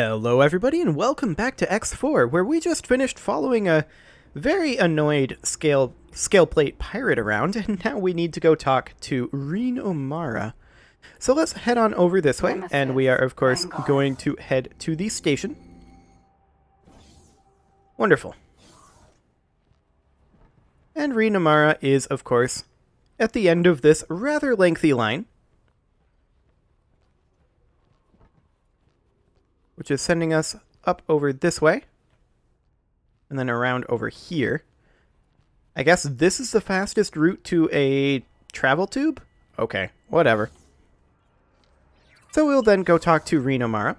Hello everybody and welcome back to X4, where we just finished following a very annoyed scale plate pirate around, and now we need to go talk to Reen Omara. So let's head on over this way, and we are of course going to head to the station. Wonderful. And Reen Omara is of course at the end of this rather lengthy line, which is sending us up over this way, and then around over here. I guess this is the fastest route to a travel tube? Okay, whatever. So we'll then go talk to Reen Omara.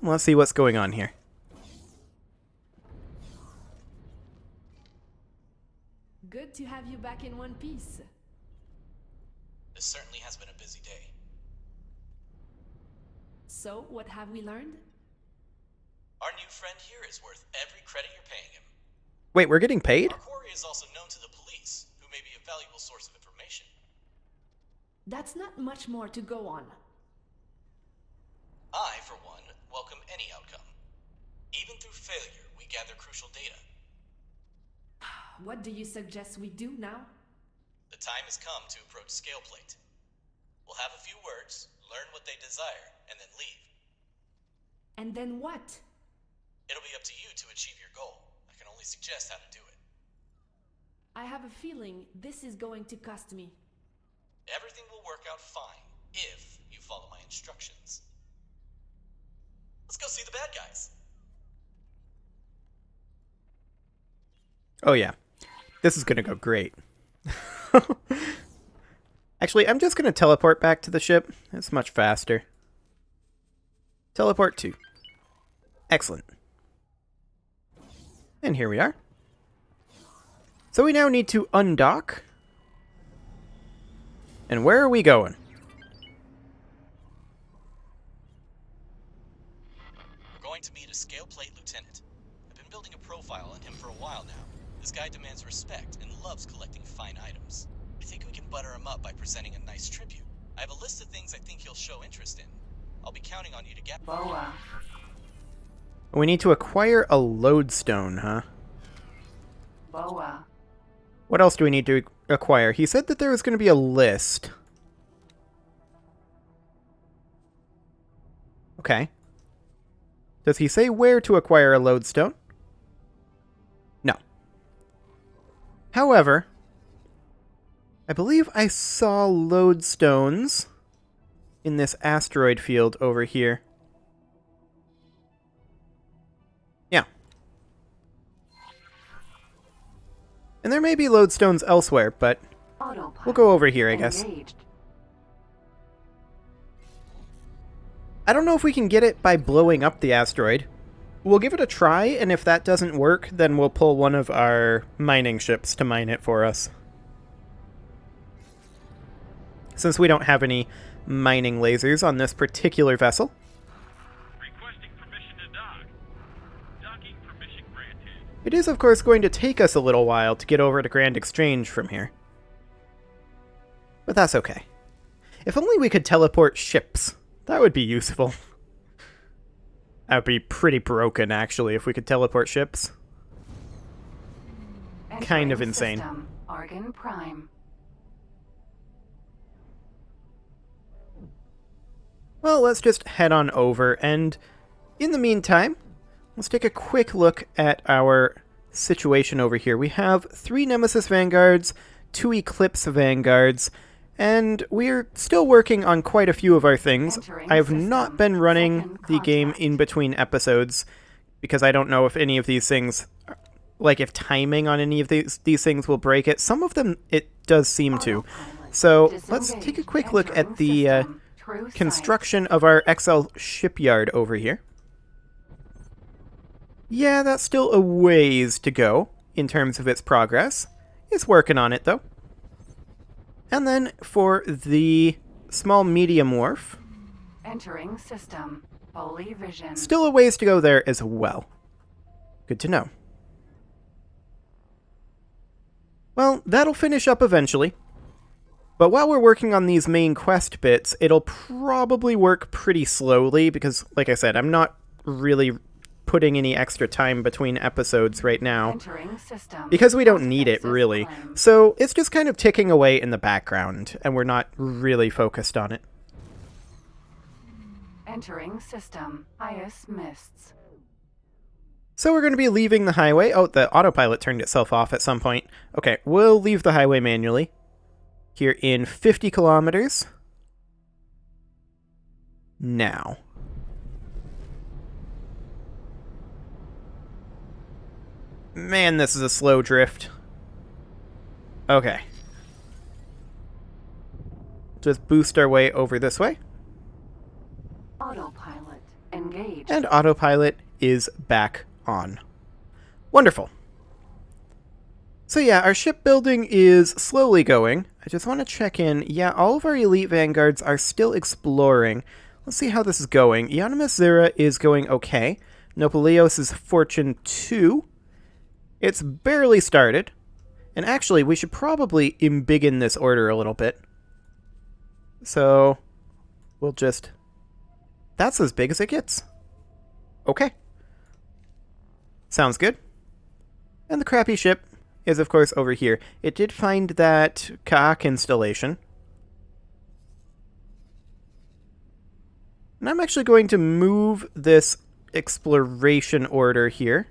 Let's see what's going on here. Good to have you back in one piece. This certainly has been a busy day. So, what have we learned? Our new friend here is worth every credit you're paying him. Wait, we're getting paid? Our quarry is also known to the police, who may be a valuable source of information. That's not much more to go on. I, for one, welcome any outcome. Even through failure, we gather crucial data. What do you suggest we do now? The time has come to approach Scaleplate. We'll have a few words, learn what they desire, and then leave. And then what? It'll be up to you to achieve your goal. I can only suggest how to do it. I have a feeling this is going to cost me. Everything will work out fine, if you follow my instructions. Let's go see the bad guys. Oh yeah, this is gonna go great. Actually, I'm just gonna teleport back to the ship. It's much faster. Teleport to. Excellent. And here we are. So we now need to undock. And where are we going? We're going to meet a Scaleplate lieutenant. I've been building a profile on him for a while now. This guy demands respect and loves collecting fine items. I think we can butter him up by presenting a nice tribute. I have a list of things I think he'll show interest in. I'll be counting on you to get... Boa. We need to acquire a lodestone, huh? Boa. What else do we need to acquire? He said that there was going to be a list. Okay. Does he say where to acquire a lodestone? No. However, I believe I saw lodestones in this asteroid field over here. Yeah. And there may be lodestones elsewhere, but we'll go over here, I guess. Engaged. I don't know if we can get it by blowing up the asteroid. We'll give it a try, and if that doesn't work, then we'll pull one of our mining ships to mine it for us. Since we don't have any mining lasers on this particular vessel. Requesting permission to dock. Docking permission granted. It is, of course, going to take us a little while to get over to Grand Exchange from here. But that's okay. If only we could teleport ships. That would be useful. That would be pretty broken, actually, if we could teleport ships. Kind of Entering insane. System. Argon Prime. Well, let's just head on over, and in the meantime, let's take a quick look at our situation over here. We have 3 Nemesis Vanguards, 2 Eclipse Vanguards, and we're still working on quite a few of our things. Entering I have system. not been running Second the game contact. in between episodes, because I don't know if any of these things, like if timing on any of these things will break it. Some of them it does seem to. Autopilot. So let's take a Disengaged. quick look at Entering the system. True sight. construction of our XL shipyard over here. Yeah, that's still a ways to go in terms of its progress. It's working on it, though. And then for the small medium wharf, Entering system. Holy vision. still a ways to go there as well. Good to know. Well, that'll finish up eventually. But while we're working on these main quest bits, it'll probably work pretty slowly because, like I said, I'm not really putting any extra time between episodes right now. Entering system. Because we don't need it, really. Claim. So it's just kind of ticking away in the background, and we're not really focused on it. Entering system. Ice mists. So we're going to be leaving the highway. Oh, the autopilot turned itself off at some point. Okay, we'll leave the highway manually. Here in 50 kilometers. Now. Man, this is a slow drift. Okay. Just boost our way over this way. Autopilot. Engaged. And autopilot is back on. Wonderful. So yeah, our shipbuilding is slowly going. I just want to check in. Yeah, all of our elite vanguards are still exploring. Let's see how this is going. Euonymus Zera is going okay. Nopaleos is Fortune 2. It's barely started. And actually, we should probably embiggen this order a little bit. So, we'll just... That's as big as it gets. Okay. Sounds good. And the crappy ship is, of course, over here. It did find that Ka'ak installation. And I'm actually going to move this exploration order here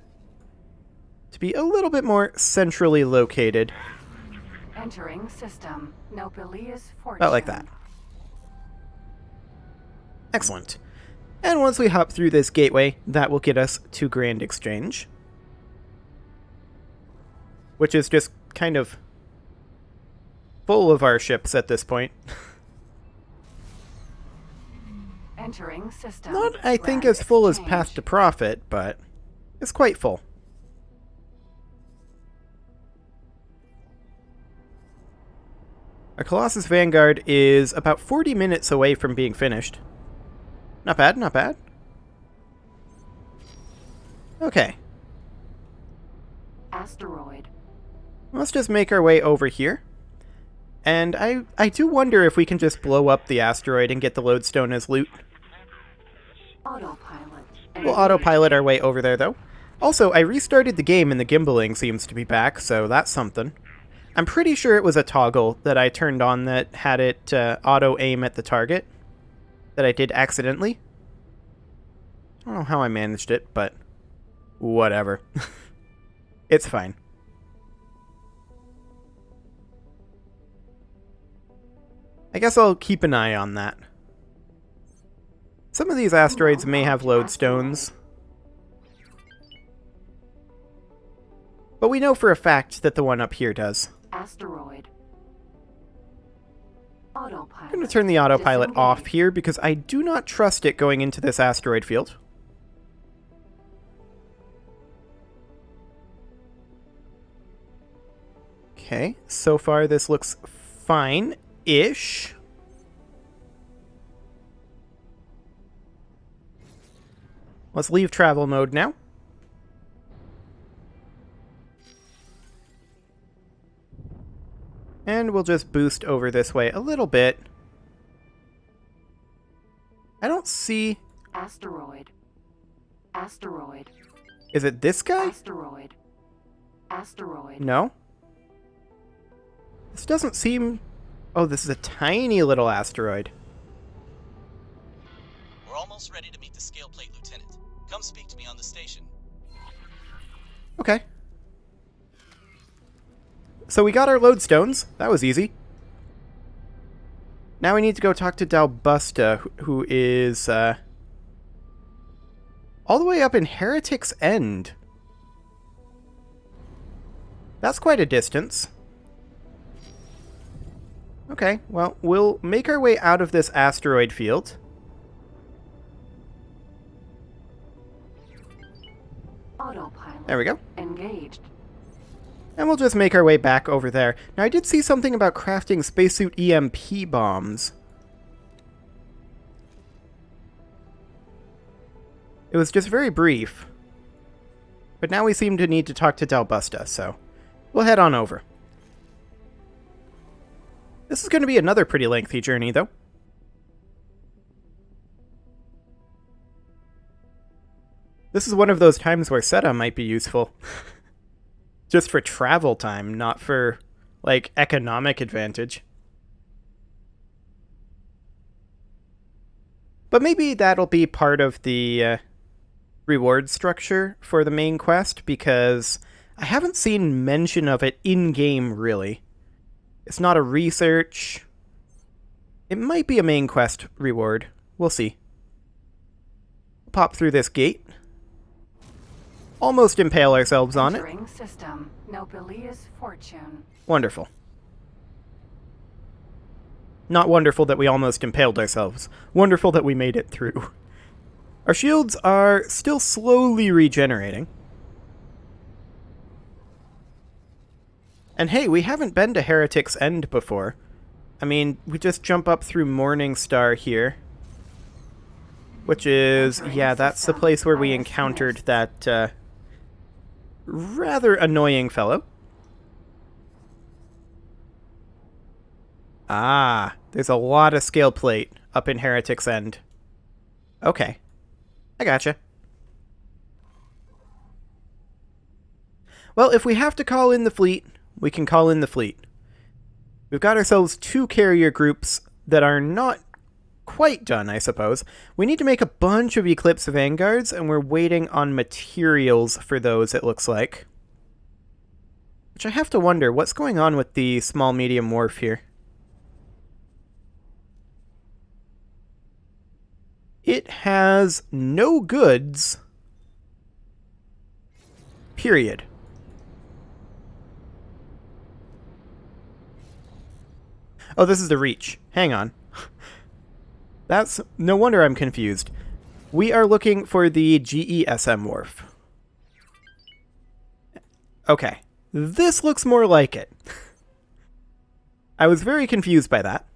to be a little bit more centrally located. Entering system. Nopaleus Fortune. About like that. Excellent. And once we hop through this gateway, that will get us to Grand Exchange. Which is just kind of full of our ships at this point. Entering system. Not, I think, Grand as full as Exchange. Path to Profit, but it's quite full. Our Colossus Vanguard is about 40 minutes away from being finished. Not bad, not bad. Okay. Asteroid. Let's just make our way over here. And I do wonder if we can just blow up the asteroid and get the lodestone as loot. Autopilot. We'll autopilot our way over there, though. Also, I restarted the game and the gimbaling seems to be back, so that's something. I'm pretty sure it was a toggle that I turned on that had it auto-aim at the target. That I did accidentally. I don't know how I managed it, but whatever. It's fine. I guess I'll keep an eye on that. Some of these asteroids may have lodestones. But we know for a fact that the one up here does. Asteroid. Autopilot. I'm going to turn the autopilot off here because I do not trust it going into this asteroid field. Okay, so far this looks fine-ish. Let's leave travel mode now. And we'll just boost over this way a little bit. I don't see... Asteroid. Asteroid. Is it this guy? Asteroid. Asteroid. No. This doesn't seem... Oh, this is a tiny little asteroid. We're almost ready to meet the scale plate lieutenant. Come speak to me on the station. Okay. So we got our lodestones. That was easy. Now we need to go talk to Dalbusta, who is all the way up in Heretic's End. That's quite a distance. Okay, well, we'll make our way out of this asteroid field. Autopilot. There we go. Engaged. And we'll just make our way back over there. Now, I did see something about crafting spacesuit EMP bombs. It was just very brief. But now we seem to need to talk to Dalbusta, so we'll head on over. This is going to be another pretty lengthy journey, though. This is one of those times where Seta might be useful. Just for travel time, not for, like, economic advantage. But maybe that'll be part of the reward structure for the main quest, because I haven't seen mention of it in-game, really. It's not a research. It might be a main quest reward. We'll see. Pop through this gate. Almost impale ourselves on it. Entering system. Nobilia's fortune. Wonderful. Not wonderful that we almost impaled ourselves. Wonderful that we made it through. Our shields are still slowly regenerating. And hey, we haven't been to Heretic's End before. I mean, we just jump up through Morningstar here. Which is, yeah, that's the place where we encountered that rather annoying fellow. Ah, there's a lot of scale plate up in Heretic's End. Okay. I gotcha. Well, if we have to call in the fleet, we can call in the fleet. We've got ourselves 2 carrier groups that are not quite done, I suppose. We need to make a bunch of Eclipse Vanguards, and we're waiting on materials for those, it looks like. Which I have to wonder, what's going on with the small medium wharf here? It has no goods. Period. Oh, this is the Reach. Hang on. That's... no wonder I'm confused. We are looking for the GESM wharf. Okay. This looks more like it. I was very confused by that.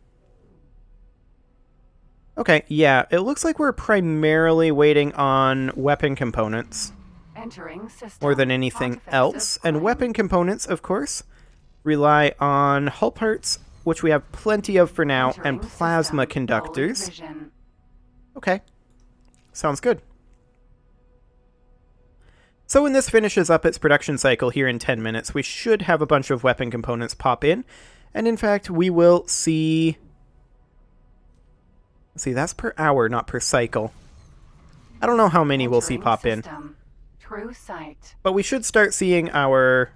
Okay, yeah, it looks like we're primarily waiting on weapon components. Entering system. More than anything else. And weapon components, of course, rely on hull parts, which we have plenty of for now, and plasma conductors. Okay. Sounds good. So when this finishes up its production cycle here in 10 minutes, we should have a bunch of weapon components pop in. And in fact, we will see... see, that's per hour, not per cycle. I don't know how many we'll see pop in. True sight. But we should start seeing our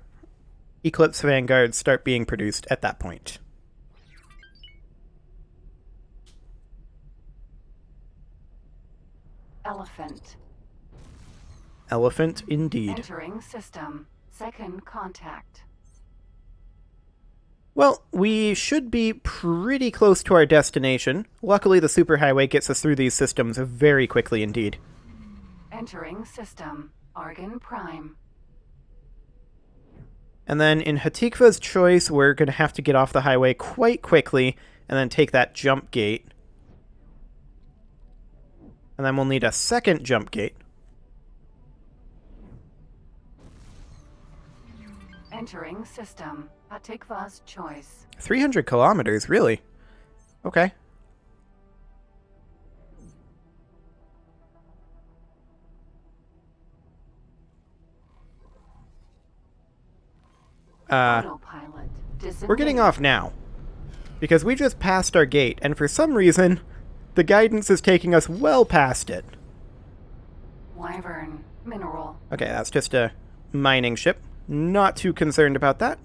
Eclipse Vanguards start being produced at that point. Elephant. Elephant indeed. Entering system. Second contact. Well, we should be pretty close to our destination. Luckily, the superhighway gets us through these systems very quickly indeed. Entering system. Argon Prime. And then in Hatikva's choice, we're going to have to get off the highway quite quickly and then take that jump gate. And then we'll need a second jump gate. Entering system. Hatikva's choice. 300 kilometers, really? Okay. Autopilot. We're getting off now. Because we just passed our gate, and for some reason, the guidance is taking us well past it. Wyvern. Mineral. Okay, that's just a mining ship. Not too concerned about that.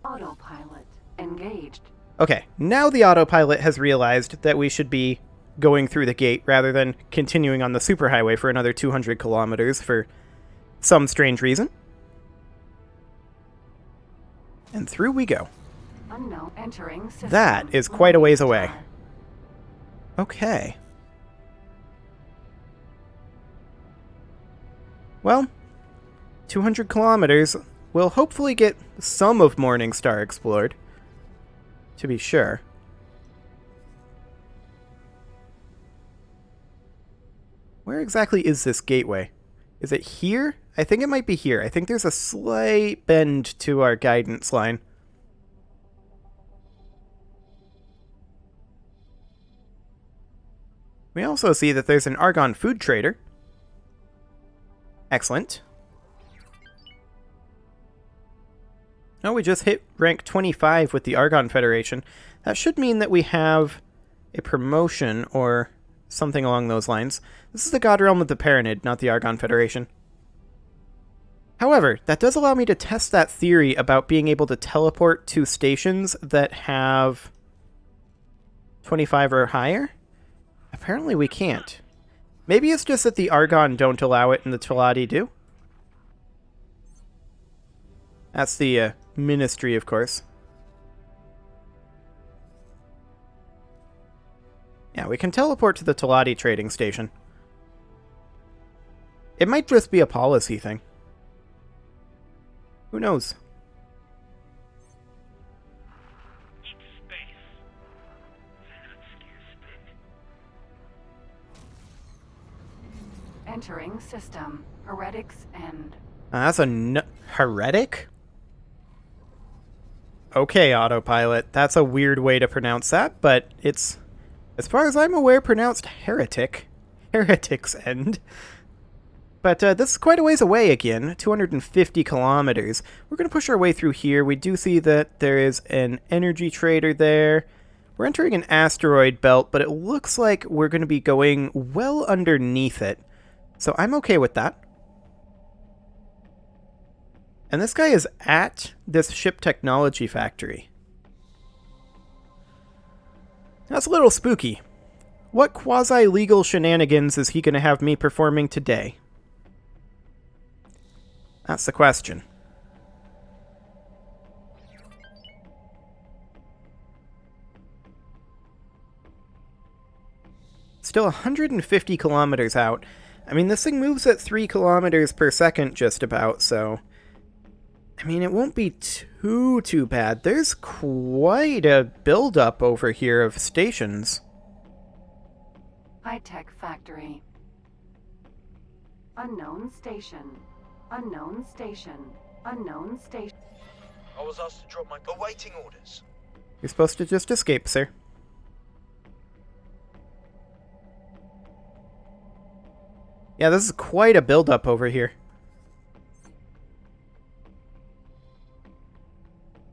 Autopilot. Engaged. Okay, now the autopilot has realized that we should be going through the gate rather than continuing on the superhighway for another 200 kilometers for some strange reason. And through we go. Unknown. Entering system. That is quite a ways away. Okay. Well, 200 kilometers will hopefully get some of Morningstar explored. To be sure. Where exactly is this gateway? Is it here? I think it might be here. I think there's a slight bend to our guidance line. We also see that there's an Argon food trader. Excellent. Oh, we just hit rank 25 with the Argon Federation. That should mean that we have a promotion or something along those lines. This is the God Realm of the Paranid, not the Argon Federation. However, that does allow me to test that theory about being able to teleport to stations that have 25 or higher. Apparently we can't. Maybe it's just that the Argon don't allow it and the Teladi do. That's the Ministry, of course. Yeah, we can teleport to the Teladi trading station. It might just be a policy thing. Who knows? Eat space. Entering system. Heretics end. That's a heretic? Okay, autopilot. That's a weird way to pronounce that, but it's, as far as I'm aware, pronounced heretic. Heretics end. But this is quite a ways away again, 250 kilometers. We're going to push our way through here. We do see that there is an energy trader there. We're entering an asteroid belt, but it looks like we're going to be going well underneath it. So I'm okay with that. And this guy is at this ship technology factory. That's a little spooky. What quasi-legal shenanigans is he going to have me performing today? That's the question. Still 150 kilometers out. I mean, this thing moves at 3 kilometers per second just about, so... I mean, it won't be too bad. There's quite a build-up over here of stations. High-tech factory. Unknown station. Unknown station. Unknown station. I was asked to drop my awaiting orders. You're supposed to just escape, sir. Yeah, this is quite a build-up over here.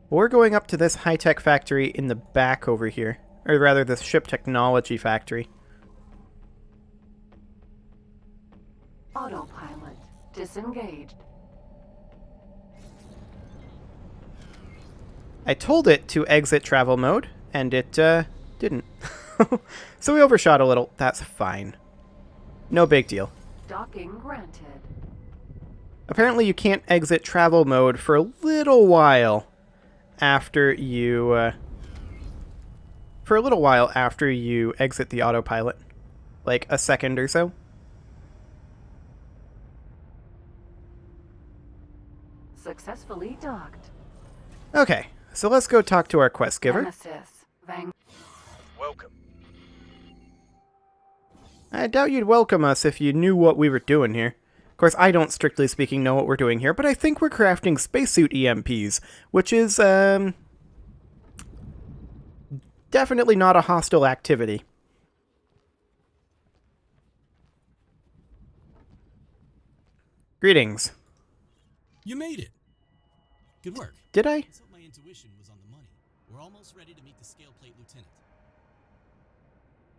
We're going up to this high-tech factory in the back over here. Or rather, this ship technology factory. Autopilot. Disengaged. I told it to exit travel mode, and it, didn't. So we overshot a little. That's fine. No big deal. Docking granted. Apparently you can't exit travel mode for a little while after you, exit the autopilot. Like a second or so. Successfully docked. Okay, so let's go talk to our quest giver. Nemesis. Welcome. I doubt you'd welcome us if you knew what we were doing here. Of course, I don't, strictly speaking, know what we're doing here, but I think we're crafting spacesuit EMPs, which is, definitely not a hostile activity. Greetings. You made it. Good work. Did I? Let's hope my intuition was on the money. We're almost ready to meet the scale plate lieutenant.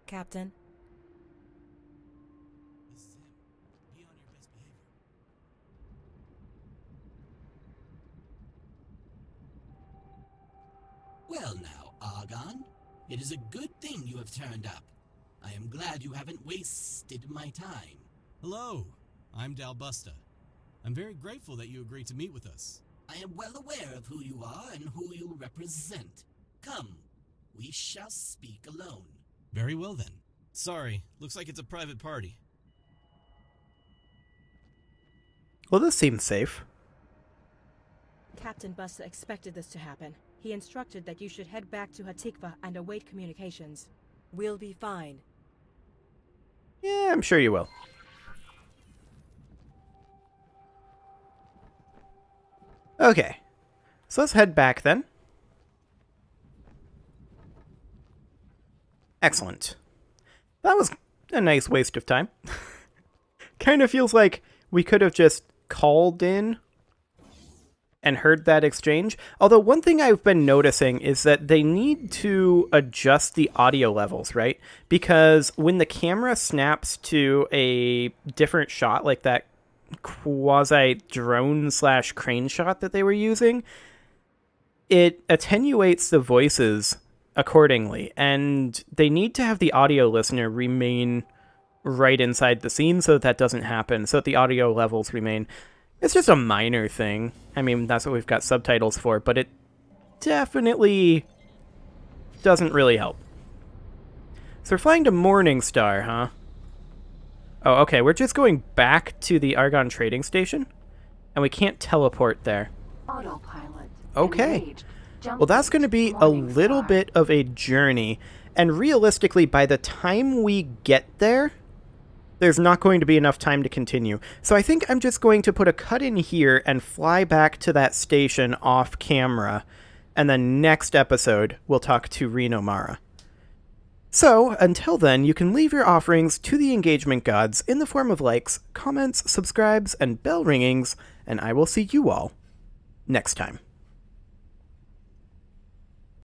Captain, This is him. Be on your best behavior. Well now, Argon. It is a good thing you have turned up. I am glad you haven't wasted my time. Hello, I'm Dalbusta. I'm very grateful that you agreed to meet with us. I am well aware of who you are and who you represent. Come, we shall speak alone. Very well then. Sorry, looks like it's a private party. Well, this seems safe. Captain Busta expected this to happen. He instructed that you should head back to Hatikva and await communications. We'll be fine. Yeah, I'm sure you will. Okay, so let's head back then. Excellent. That was a nice waste of time. Kind of feels like we could have just called in and heard that exchange. Although one thing I've been noticing is that they need to adjust the audio levels, right? Because when the camera snaps to a different shot, like that quasi-drone/crane shot that they were using, it attenuates the voices accordingly, and they need to have the audio listener remain right inside the scene so that doesn't happen, so that the audio levels remain. It's just a minor thing. I mean, that's what we've got subtitles for, but it definitely doesn't really help. So we're flying to Morningstar, huh? Oh, okay, we're just going back to the Argonne trading station, and we can't teleport there. Autopilot. Okay. Engaged. Well, that's going to be a little bit of a journey, and realistically, by the time we get there, there's not going to be enough time to continue. So I think I'm just going to put a cut in here and fly back to that station off camera, and then next episode, we'll talk to Reno Mara. So, until then, you can leave your offerings to the engagement gods in the form of likes, comments, subscribes, and bell ringings, and I will see you all next time.